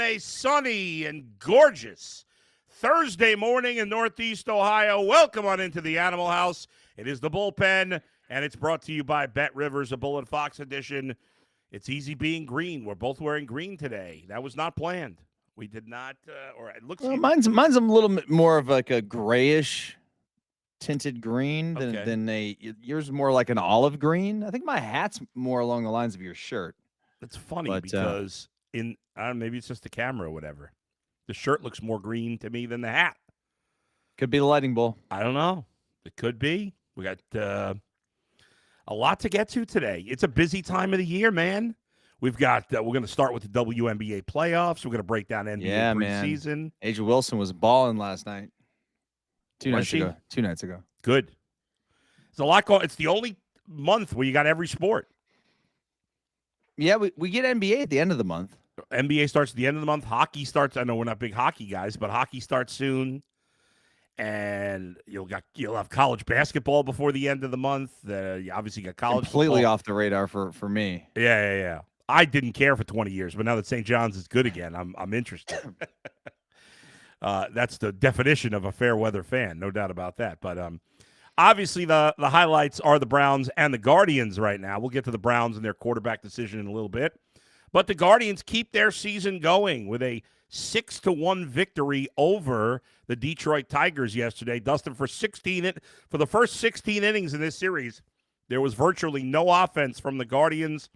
a sunny and gorgeous Thursday morning in Northeast Ohio. Welcome on into the Animal House. It is the Bullpen, and it's brought to you by Bet Rivers, a Bull and Fox edition. It's easy being green. We're both wearing green today. That was not planned. We did not, or it looks. Well, mine's a little bit more of like a grayish tinted green than yours more like an olive green. I think my hat's more along the lines of your shirt. It's funny because maybe it's just the camera or whatever. The shirt looks more green to me than the hat. Could be the lighting bowl. I don't know. It could be. We got a lot to get to today. It's a busy time of the year, man. We've got. We're going to start with the WNBA playoffs. We're going to break down NBA preseason. Man. Asia Wilson was balling last night. Two nights ago. Good. There's a lot going. It's the only month where you got every sport. Yeah, we get NBA at the end of the month. NBA starts at the end of the month. Hockey starts. I know we're not big hockey guys, but hockey starts soon. And you'll have college basketball before the end of the month. You obviously got college completely football. Off the radar for me. Yeah. I didn't care for 20 years, but now that St. John's is good again, I'm interested. That's the definition of a fair weather fan, no doubt about that. But obviously the highlights are the Browns and the Guardians right now. We'll get to the Browns and their quarterback decision in a little bit. But the Guardians keep their season going with a 6-1 victory over the Detroit Tigers yesterday. Dustin, for the first 16 innings in this series, there was virtually no offense from the Guardians.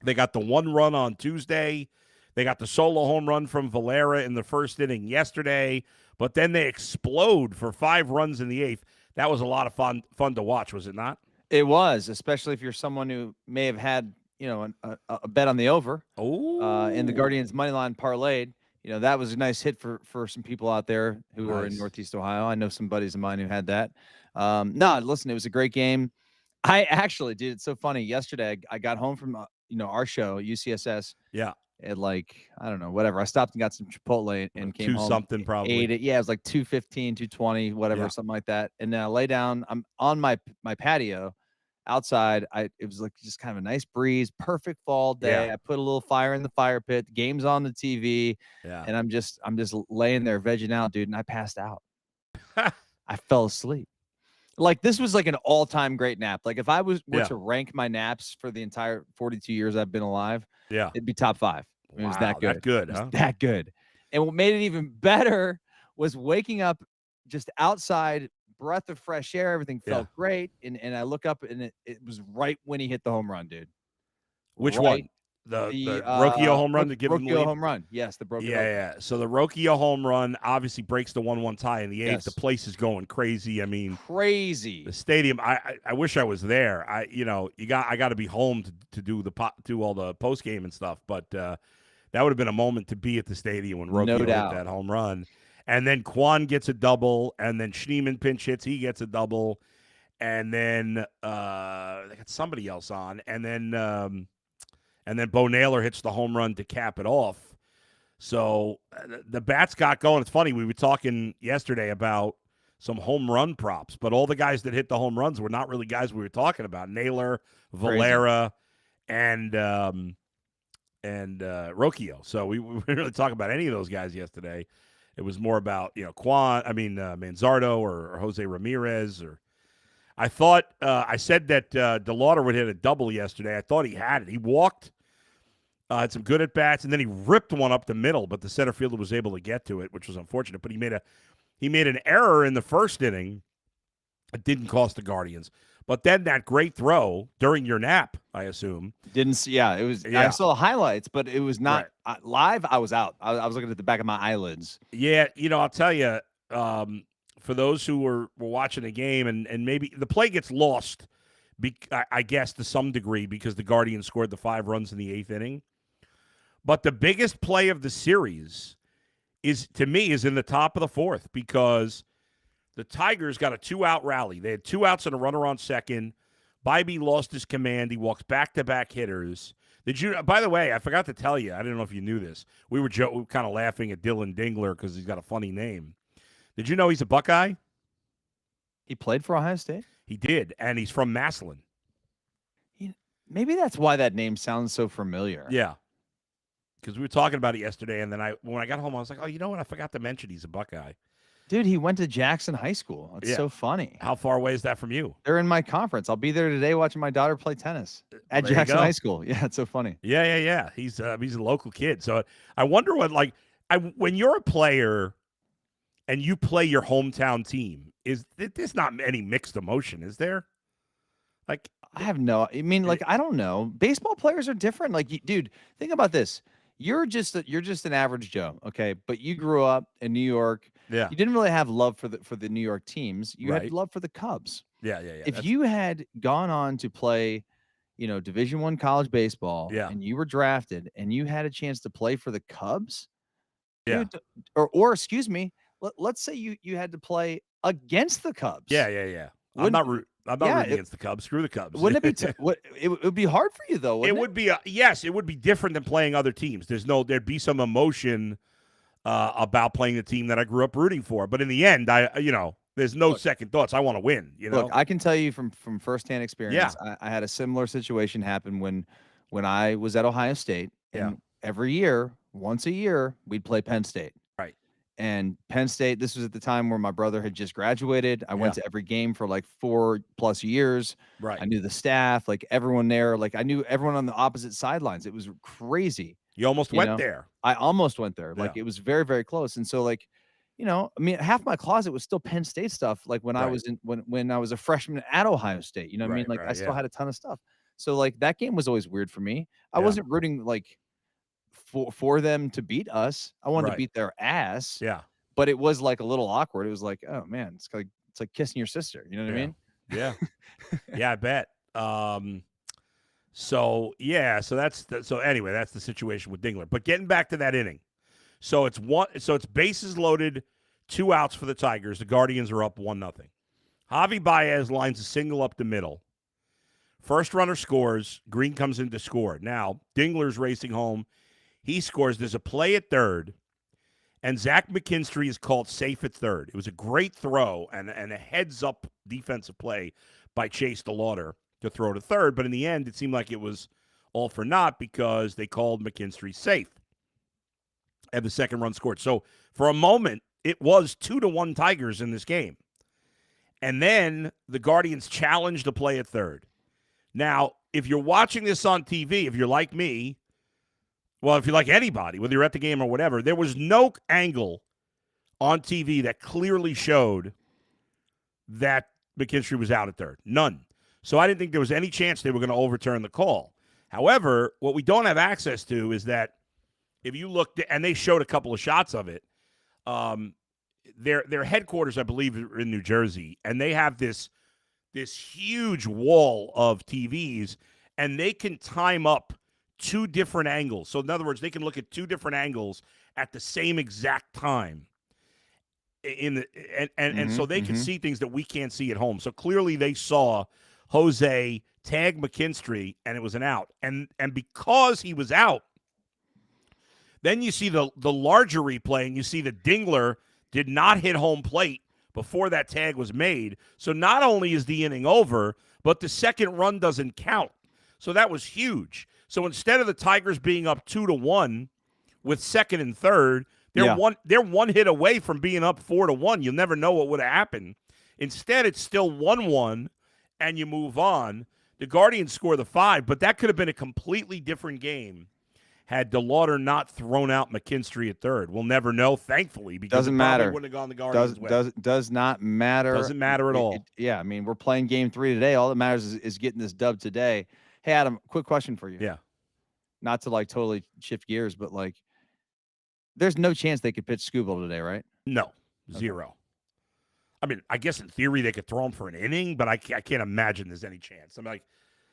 They got the one run on Tuesday. They got the solo home run from Valera in the first inning yesterday, but then they explode for 5 runs in the 8th. That was a lot of fun to watch, was it not? It was, especially if you're someone who may have had, a bet on the over. In the Guardians money line parlayed. That was a nice hit for some people out there who are in Northeast Ohio. I know some buddies of mine who had that. No, listen, it was a great game. I actually did. It's so funny. Yesterday, I got home from our show, UCSS. Yeah. At I don't know, whatever. I stopped and got some Chipotle and came home. Something probably. Ate it. Yeah, it was like 2:15, 2:20, whatever, something like that. And then I lay down. I'm on my patio outside. It was like just kind of a nice breeze, perfect fall day. Yeah. I put a little fire in the fire pit. The game's on the TV. Yeah. And I'm just laying there vegging out, dude, and I passed out. I fell asleep. Like, this was like an all-time great nap. Like, if I were to rank my naps for the entire 42 years I've been alive, it'd be top 5. It was that good. That good, huh? That good. And what made it even better was waking up just outside, breath of fresh air. Everything felt great. And I look up, and it was right when he hit the home run, dude. Which one? The Rocchio home run to give him the lead? Home run. Yes, the Rocchio. Yeah. So the Rocchio home run obviously breaks the 1-1 tie in the 8th. Yes. The place is going crazy. I mean, crazy. The stadium. I wish I was there. I got to be home to do all the post game and stuff. But that would have been a moment to be at the stadium when Rocchio hit that home run. And then Quan gets a double, and then Schneemann pinch hits. He gets a double, and then they got somebody else on, and then Bo Naylor hits the home run to cap it off. So the bats got going. It's funny, we were talking yesterday about some home run props, but all the guys that hit the home runs were not really guys we were talking about. Naylor, Valera, and Rocchio. So we didn't really talk about any of those guys yesterday. It was more about, Manzardo or Jose Ramirez. Or I thought I said that DeLauder would hit a double yesterday. I thought he had it. He walked. Had some good at-bats, and then he ripped one up the middle, but the center fielder was able to get to it, which was unfortunate. But he made an error in the first inning. It didn't cost the Guardians. But then that great throw during your nap, I assume. It was. Yeah. I saw the highlights, but it was not live. I was out. I was looking at the back of my eyelids. Yeah, I'll tell you, for those who were watching the game, and maybe the play gets lost, I guess, to some degree, because the Guardians scored the 5 runs in the 8th inning. But the biggest play of the series is in the top of the 4th, because the Tigers got a 2-out rally. They had 2 outs and a runner on second. Bybee lost his command. He walks back-to-back hitters. By the way, I forgot to tell you, I didn't know if you knew this. We were kind of laughing at Dylan Dingler because he's got a funny name. Did you know he's a Buckeye? He played for Ohio State? He did, and he's from Massillon. Maybe that's why that name sounds so familiar. Yeah. because we were talking about it yesterday, and then when I got home, I was like, oh, you know what? I forgot to mention he's a Buckeye. Dude, he went to Jackson High School. That's so funny. How far away is that from you? They're in my conference. I'll be there today watching my daughter play tennis at Jackson High School. Yeah, it's so funny. Yeah. He's a local kid. So I wonder what, like, when you're a player and you play your hometown team, there's not any mixed emotion, is there? Like, I don't know. Baseball players are different. Like, dude, think about this. You're just an average Joe, okay? But you grew up in New York. Yeah. You didn't really have love for the New York teams. You had love for the Cubs. Yeah. If you had gone on to play, Division I college baseball, and you were drafted, and you had a chance to play for the Cubs, dude, or excuse me, let's say you had to play against the Cubs. Yeah. I'm not rooting against the Cubs. Screw the Cubs. Wouldn't it be? It would be hard for you though. It would be. Yes, it would be different than playing other teams. There'd be some emotion about playing the team that I grew up rooting for. But in the end, there's no second thoughts. I want to win. Look, I can tell you from firsthand experience. I had a similar situation happen when I was at Ohio State. And every year, once a year, we'd play Penn State. Right. And Penn State, this was at the time where my brother had just graduated. I went to every game for like 4+ years. Right. I knew the staff, like everyone there. Like I knew everyone on the opposite sidelines. It was crazy. You almost went there. I almost went there. Like it was very, very close. And so like, half my closet was still Penn State stuff. Like when I was when I was a freshman at Ohio State, you know what I mean? Like I still had a ton of stuff. So like that game was always weird for me. I wasn't rooting like for them to beat us. I wanted to beat their ass. Yeah. But it was like a little awkward. It was like, oh man, it's like kissing your sister. You know what I mean? Yeah. Yeah, I bet. So anyway, that's the situation with Dingler. But getting back to that inning. So it's bases loaded, 2 outs for the Tigers. The Guardians are up 1-0. Javi Baez lines a single up the middle. First runner scores. Green comes in to score. Now, Dingler's racing home. He scores. There's a play at third, and Zach McKinstry is called safe at third. It was a great throw and a heads-up defensive play by Chase DeLauder to throw to third, but in the end, it seemed like it was all for naught because they called McKinstry safe, and the second run scored. So for a moment, it was 2-1 Tigers in this game. And then the Guardians challenged a play at third. Now, if you're watching this on TV, if you're like me, well, if you're like anybody, whether you're at the game or whatever, there was no angle on TV that clearly showed that McKinstry was out at third. None. So I didn't think there was any chance they were going to overturn the call. However, what we don't have access to is that if you looked, and they showed a couple of shots of it, their headquarters, I believe, are in New Jersey, and they have this huge wall of TVs, and they can time up 2 different angles. So in other words, they can look at 2 different angles at the same exact time. And so they can see things that we can't see at home. So clearly they saw Jose tag McKinstry, and it was an out. And because he was out, then you see the larger replay, and you see that Dingler did not hit home plate before that tag was made. So not only is the inning over, but the second run doesn't count. So that was huge. So instead of the Tigers being up 2-1 with second and third, they're one hit away from being up 4-1. You'll never know what would have happened. Instead, it's still 1-1, and you move on. The Guardians score the 5, but that could have been a completely different game had DeLauder not thrown out McKinstry at third. We'll never know, thankfully, because doesn't matter. Wouldn't have gone the Guardians' way. Does not matter. Doesn't matter at all. I mean, we're playing game 3 today. All that matters is getting this dub today. Hey, Adam, quick question for you. Yeah. Not to like totally shift gears, but like, there's no chance they could pitch Scooble today, right? No, 0. Okay. I mean, I guess in theory they could throw him for an inning, but I can't imagine there's any chance. I'm like,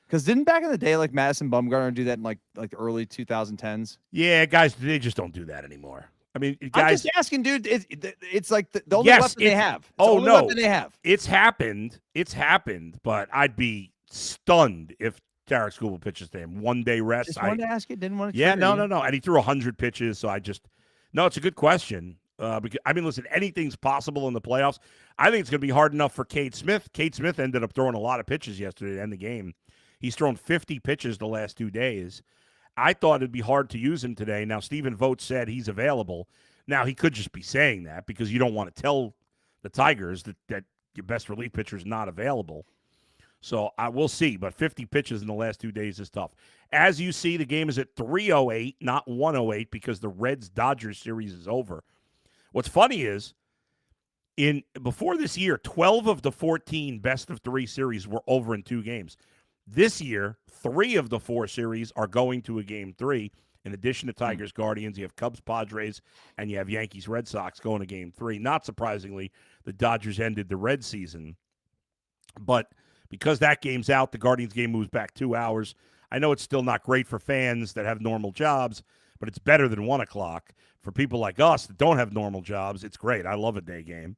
because didn't back in the day like Madison Bumgarner do that in like early 2010s? Yeah, guys, they just don't do that anymore. I mean, guys, I'm just asking, dude. It's like the only weapon they have. It's the only weapon they have. It's happened, but I'd be stunned if Tarek Scooble pitches to him. 1 day rest. Just wanted to ask you. Didn't want to. Yeah, no. And he threw 100 pitches, so no, it's a good question. Because I mean, listen, anything's possible in the playoffs. I think it's going to be hard enough for Cade Smith. Cade Smith ended up throwing a lot of pitches yesterday to end the game. He's thrown 50 pitches the last 2 days. I thought it'd be hard to use him today. Now, Stephen Vogt said he's available. Now, he could just be saying that because you don't want to tell the Tigers that your best relief pitcher is not available. So I will see, but 50 pitches in the last 2 days is tough. As you see, the game is at 3:08, not 1:08, because the Reds-Dodgers series is over. What's funny is, before this year, 12 of the 14 best-of-3 series were over in 2 games. This year, 3 of the 4 series are going to a Game 3. In addition to Tigers, Guardians, you have Cubs, Padres, and you have Yankees, Red Sox going to Game 3. Not surprisingly, the Dodgers ended the Red season. But because that game's out, the Guardians game moves back 2 hours. I know it's still not great for fans that have normal jobs, but it's better than 1 o'clock. For people like us that don't have normal jobs, it's great. I love a day game.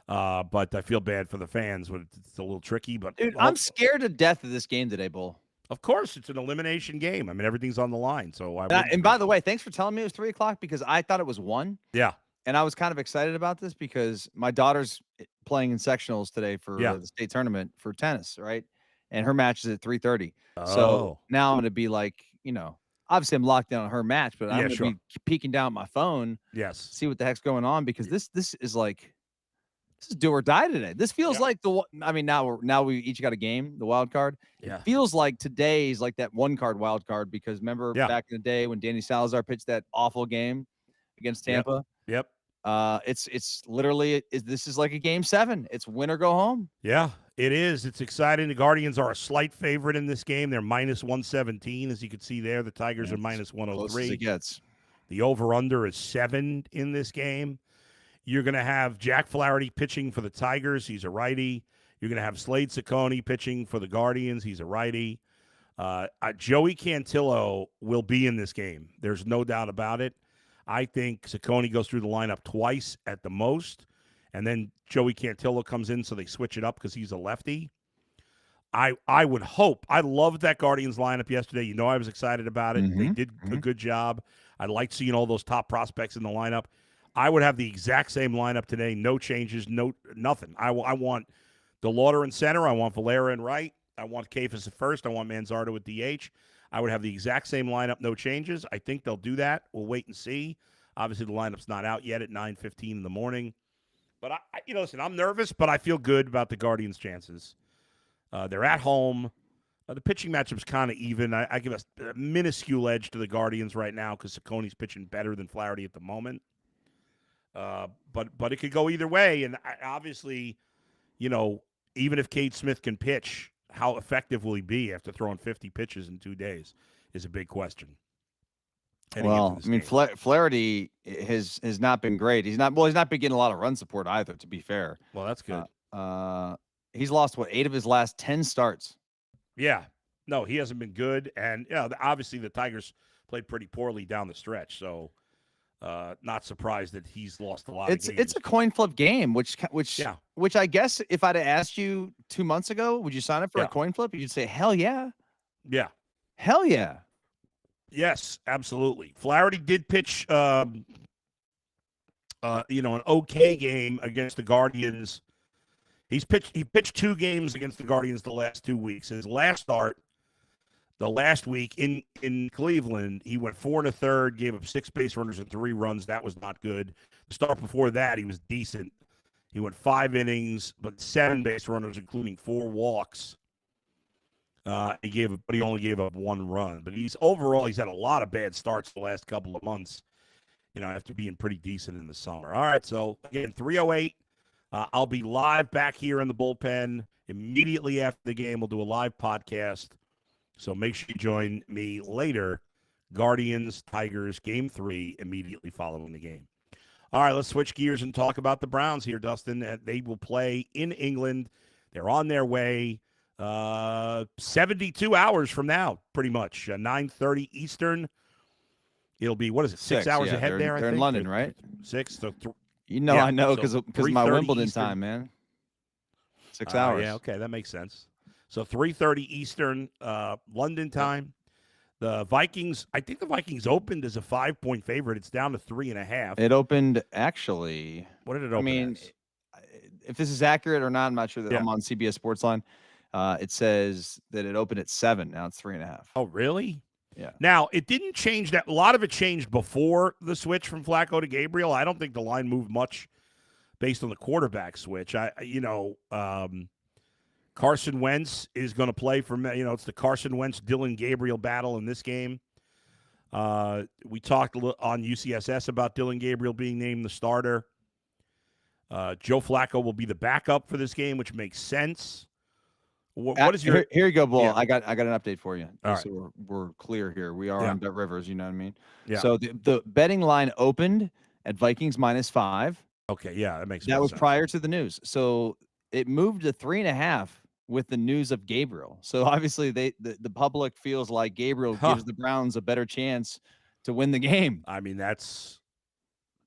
But I feel bad for the fans. It's a little tricky. But dude, I'm scared to death of this game today, Bull. Of course, it's an elimination game. I mean, everything's on the line. So and by the way, thanks for telling me it was 3 o'clock because I thought it was 1. Yeah. And I was kind of excited about this because my daughter's playing in sectionals today for the state tournament for tennis, right? And her match is at 3:30. So now I'm going to be like, obviously I'm locked down on her match, but I'm going to be peeking down at my phone. Yes. See what the heck's going on because this is like, this is do or die today. This feels like now we each got a game, the wild card. Yeah. It feels like today's like that 1-card wild card because remember back in the day when Danny Salazar pitched that awful game against Tampa? Yep. It's literally this is like a Game 7. It's win or go home. Yeah, it is. It's exciting. The Guardians are a slight favorite in this game. They're minus 117, as you can see there. The Tigers are minus 103. Close as it gets. The over-under is 7 in this game. You're going to have Jack Flaherty pitching for the Tigers. He's a righty. You're going to have Slade Cecconi pitching for the Guardians. He's a righty. Joey Cantillo will be in this game. There's no doubt about it. I think Cecconi goes through the lineup twice at the most, and then Joey Cantillo comes in so they switch it up because he's a lefty. I would hope. I loved that Guardians lineup yesterday. I was excited about it. They did a good job. I liked seeing all those top prospects in the lineup. I would have the exact same lineup today. No changes, nothing. I want DeLauder in center. I want Valera in right. I want Kafis at first. I want Manzardo at DH. I would have the exact same lineup, no changes. I think they'll do that. We'll wait and see. Obviously, the lineup's not out yet at 9:15 in the morning. But, listen, I'm nervous, but I feel good about the Guardians' chances. They're at home. The pitching matchup's kind of even. I give a minuscule edge to the Guardians right now because Cecconi's pitching better than Flaherty at the moment. But it could go either way. And obviously, even if Cade Smith can pitch, how effective will he be after throwing 50 pitches in 2 days is a big question. Well, I mean, Flaherty has not been great. He's not been getting a lot of run support either, to be fair. Well, that's good. He's lost, 8 of his last 10 starts? Yeah. No, he hasn't been good. And, obviously the Tigers played pretty poorly down the stretch. So, not surprised that he's lost a lot of games. It's a coin flip game, which I guess if I'd have asked you 2 months ago, would you sign up for a coin flip? You'd say, hell yeah. Yeah. Hell yeah. Yes, absolutely. Flaherty did pitch, an okay game against the Guardians. He pitched 2 games against the Guardians the last 2 weeks. His last start, the last week in Cleveland, he went 4 1/3, gave up 6 base runners and 3 runs. That was not good. The start before that, he was decent. He went 5 innings, but 7 base runners, including 4 walks. But he only gave up 1 run. But he's had a lot of bad starts the last couple of months, after being pretty decent in the summer. All right, so again, 3:08. I'll be live back here in the bullpen immediately after the game. We'll do a live podcast. So make sure you join me later. Guardians, Tigers, Game 3, immediately following the game. All right, let's switch gears and talk about the Browns here, Dustin. They will play in England. They're on their way 72 hours from now, pretty much. 9:30 Eastern. It'll be, 6 hours ahead there, I think? They're in London, right? 6. So I know because of my Wimbledon Eastern time, man. 6 hours. Yeah, okay, that makes sense. So 3:30 Eastern, London time. The Vikings, I think the Vikings opened as a 5-point favorite. It's down to 3.5. It opened actually. What did it open as? If this is accurate or not, I'm not sure. That I'm on CBS Sportsline. It says that it opened at 7. Now it's 3.5. Oh, really? Yeah. Now, it didn't change that. A lot of it changed before the switch from Flacco to Gabriel. I don't think the line moved much based on the quarterback switch. Carson Wentz is going to play for, it's the Carson Wentz, Dylan Gabriel battle in this game. We talked a little on UCSS about Dylan Gabriel being named the starter. Joe Flacco will be the backup for this game, which makes sense. What is your here you go, Bull? Yeah. I got an update for you. All so right. we're clear here. We are on Bet Rivers, you know what I mean? Yeah. So the betting line opened at Vikings -5. Okay, yeah, that makes that was sense. prior to the news. So it moved to 3.5 with the news of Gabriel. So obviously the public feels like Gabriel gives the Browns a better chance to win the game. I mean, that's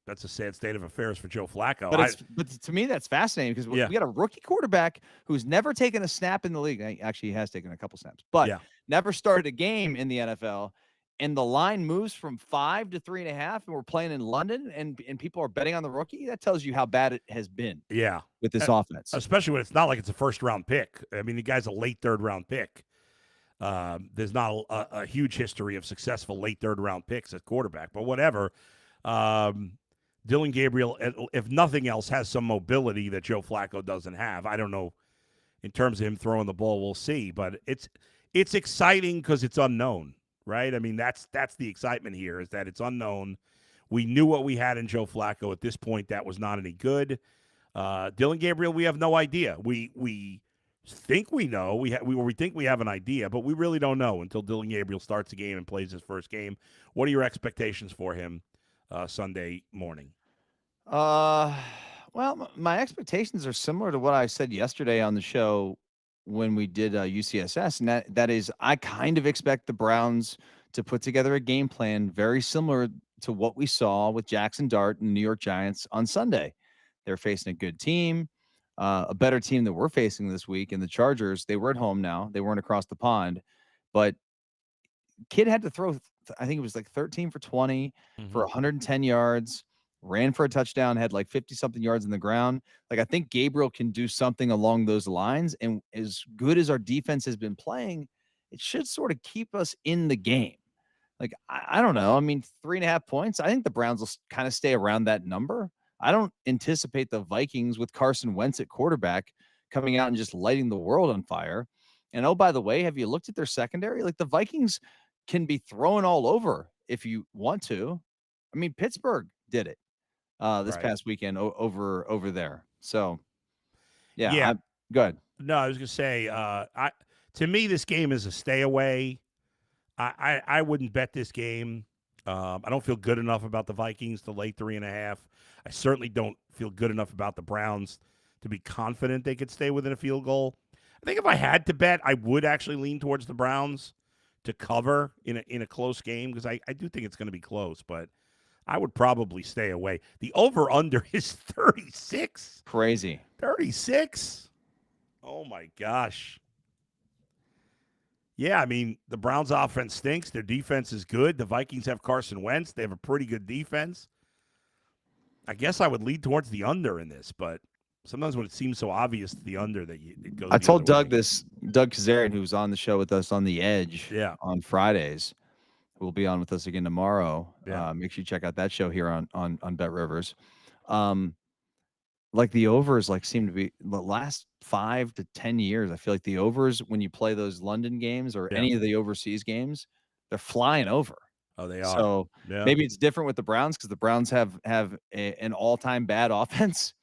a sad state of affairs for Joe Flacco. But to me, that's fascinating because we got a rookie quarterback who's never taken a snap in the league. Actually, he has taken a couple snaps, but never started a game in the NFL. And the line moves from 5 to 3.5, and we're playing in London, and people are betting on the rookie. That tells you how bad it has been. Yeah, with this offense, especially when it's not like it's a first-round pick. I mean, the guy's a late third-round pick. There's not a huge history of successful late third-round picks at quarterback, but whatever. Dylan Gabriel, if nothing else, has some mobility that Joe Flacco doesn't have. I don't know in terms of him throwing the ball. We'll see, but it's exciting because it's unknown, right? I mean, that's the excitement here, is that it's unknown. We knew what we had in Joe Flacco. At this point, that was not any good. Dylan Gabriel, we have no idea. We think we know. We think we have an idea, but we really don't know until Dylan Gabriel starts the game and plays his first game. What are your expectations for him Sunday morning? Well, my expectations are similar to what I said yesterday on the show when we did UCSS, and that is I kind of expect the Browns to put together a game plan very similar to what we saw with Jackson Dart and the New York Giants on Sunday. They're facing a good team, a better team that we're facing this week, and the Chargers. They were at home now; they weren't across the pond, but Kid had to throw. I think it was like 13 for 20 for 110 yards. Ran for a touchdown, had like 50-something yards in the ground. Like, I think Gabriel can do something along those lines. And as good as our defense has been playing, it should sort of keep us in the game. Like, I don't know. I mean, 3.5 points. I think the Browns will kind of stay around that number. I don't anticipate the Vikings with Carson Wentz at quarterback coming out and just lighting the world on fire. And oh, by the way, have you looked at their secondary? Like, the Vikings can be thrown all over if you want to. I mean, Pittsburgh did it this past weekend over there. So, yeah. Good. No, I was gonna say, to me, this game is a stay away. I wouldn't bet this game. I don't feel good enough about the Vikings to lay 3.5. I certainly don't feel good enough about the Browns to be confident they could stay within a field goal. I think if I had to bet, I would actually lean towards the Browns to cover in a close game, because I do think it's going to be close, but I would probably stay away. The over-under is 36. Crazy. 36? Oh, my gosh. Yeah, I mean, the Browns' offense stinks. Their defense is good. The Vikings have Carson Wentz. They have a pretty good defense. I guess I would lead towards the under in this, but sometimes when it seems so obvious the under that it goes. I told Doug this, Doug Kazarian, who was on the show with us on The Edge on Fridays, who will be on with us again tomorrow. Make sure you check out that show here on Bet Rivers. Like, the overs seem to be the last 5 to 10 years. I feel like the overs, when you play those London games or any of the overseas games, they're flying over. Oh, they are. So maybe it's different with the Browns because the Browns have an all-time bad offense.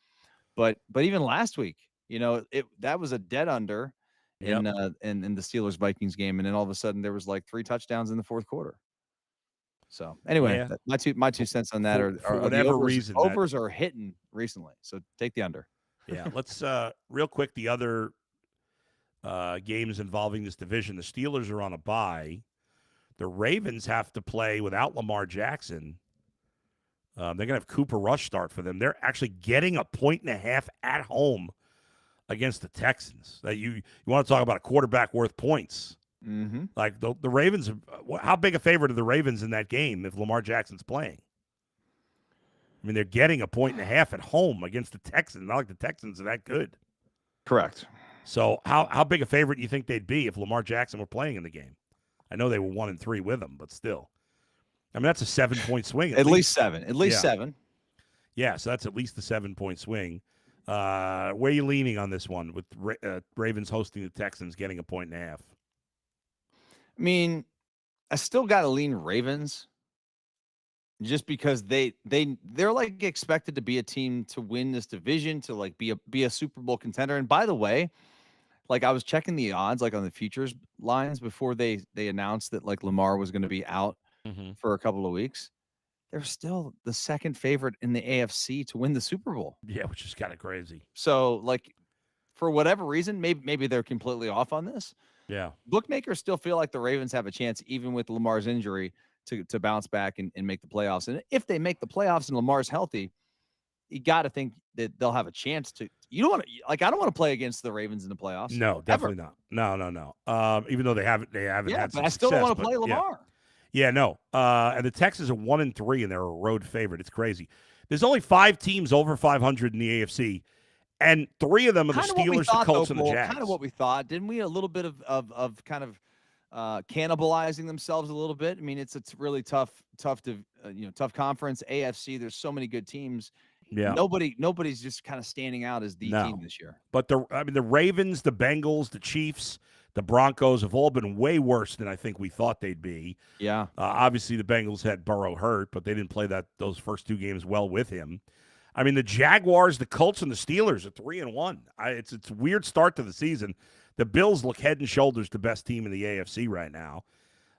But even last week, that was a dead under in the Steelers Vikings game, and then all of a sudden there was like 3 touchdowns in the fourth quarter. So anyway, my two cents on that are for whatever reason, overs are hitting recently. So take the under. Yeah, let's real quick, the other games involving this division. The Steelers are on a bye. The Ravens have to play without Lamar Jackson. They're going to have Cooper Rush start for them. They're actually getting 1.5 at home against the Texans. That you want to talk about a quarterback worth points. Mm-hmm. Like the Ravens, how big a favorite are the Ravens in that game if Lamar Jackson's playing? I mean, they're getting 1.5 at home against the Texans. Not like the Texans are that good. Correct. So how big a favorite do you think they'd be if Lamar Jackson were playing in the game? I know they were 1-3 with him, but still. I mean, that's a 7-point swing. At least 7. At least 7. Yeah, so that's at least a 7-point swing. Where are you leaning on this one with Ravens hosting the Texans, getting 1.5 points? I mean, I still got to lean Ravens just because they're like expected to be a team to win this division, to like be a Super Bowl contender. And by the way, like I was checking the odds like on the futures lines before they announced that like Lamar was going to be out for a couple of weeks. They're still the second favorite in the AFC to win the Super Bowl. Yeah, which is kind of crazy. So like for whatever reason, maybe they're completely off on this. Yeah. Bookmakers still feel like the Ravens have a chance, even with Lamar's injury, to bounce back and make the playoffs. And if they make the playoffs and Lamar's healthy, you got to think that they'll have a chance to. You don't want to, like, I don't want to play against the Ravens in the playoffs. No, definitely not. No. Even though they haven't had some but I still don't want to success, play Lamar. Yeah, no. And the Texans are 1-3, and they're a road favorite. It's crazy. There's only 5 teams over 500 in the AFC, and 3 of them are the Steelers, the Colts, and the Jags. Kind of what we thought, didn't we? A little bit of kind of cannibalizing themselves a little bit. I mean, it's really tough to tough conference. AFC, there's so many good teams. Yeah, nobody's just kind of standing out as the team this year. But the Ravens, the Bengals, the Chiefs, the Broncos have all been way worse than I think we thought they'd be. Yeah. Obviously, the Bengals had Burrow hurt, but they didn't play those first 2 games well with him. I mean, the Jaguars, the Colts, and the Steelers are 3-1. It's a weird start to the season. The Bills look head and shoulders the best team in the AFC right now.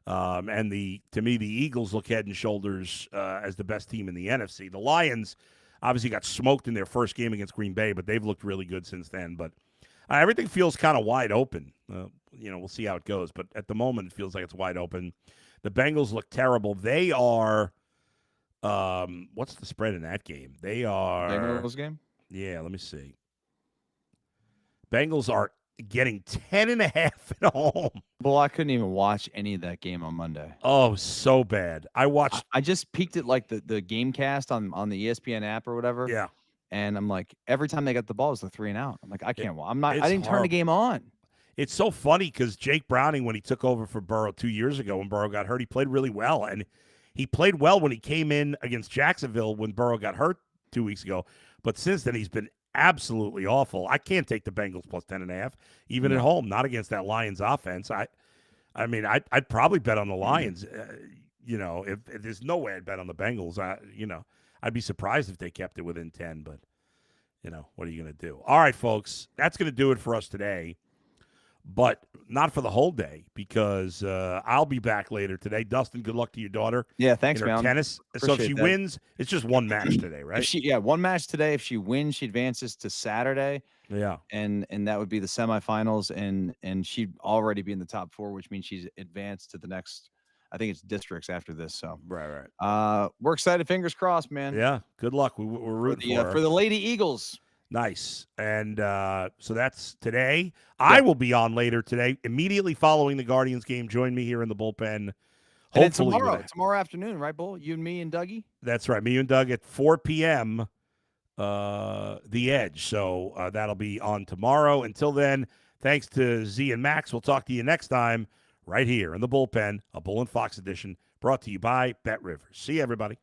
And to me, the Eagles look head and shoulders as the best team in the NFC. The Lions obviously got smoked in their first game against Green Bay, but they've looked really good since then. But everything feels kind of wide open. We'll see how it goes. But at the moment, it feels like it's wide open. The Bengals look terrible. They are what's the spread in that game? They are Bengals game? Yeah, let me see. Bengals are getting 10.5 at home. Well, I couldn't even watch any of that game on Monday. Oh, so bad. I just peeked at like the game cast on the ESPN app or whatever. Yeah. And I'm like, every time they got the ball, it's the 3 and out. I'm like, I can't. I didn't turn the game on. It's so funny because Jake Browning, when he took over for Burrow 2 years ago, when Burrow got hurt, he played really well. And he played well when he came in against Jacksonville when Burrow got hurt 2 weeks ago. But since then, he's been absolutely awful. I can't take the Bengals plus 10.5, even at home, not against that Lions offense. I'd probably bet on the Lions. If there's no way I'd bet on the Bengals. I'd be surprised if they kept it within 10, but what are you going to do? All right, folks, that's going to do it for us today, but not for the whole day because I'll be back later today. Dustin, good luck to your daughter. Yeah, thanks, man. Tennis. So if she wins, it's just one match today, right? One match today. If she wins, she advances to Saturday. Yeah, and that would be the semifinals, and she'd already be in the top 4, which means she's advanced to the next. I think it's districts after this. So right. We're excited. Fingers crossed, man. Yeah. Good luck. We're rooting for her. For the Lady Eagles. Nice. And so that's today. Yeah. I will be on later today, immediately following the Guardians game. Join me here in the bullpen. Hopefully tomorrow afternoon, right, Bull? You and me and Dougie? That's right. Me and Doug at 4 p.m. The Edge. So that'll be on tomorrow. Until then, thanks to Z and Max. We'll talk to you next time right here in the Bullpen, a Bull and Fox edition, brought to you by Bet Rivers. See you, everybody.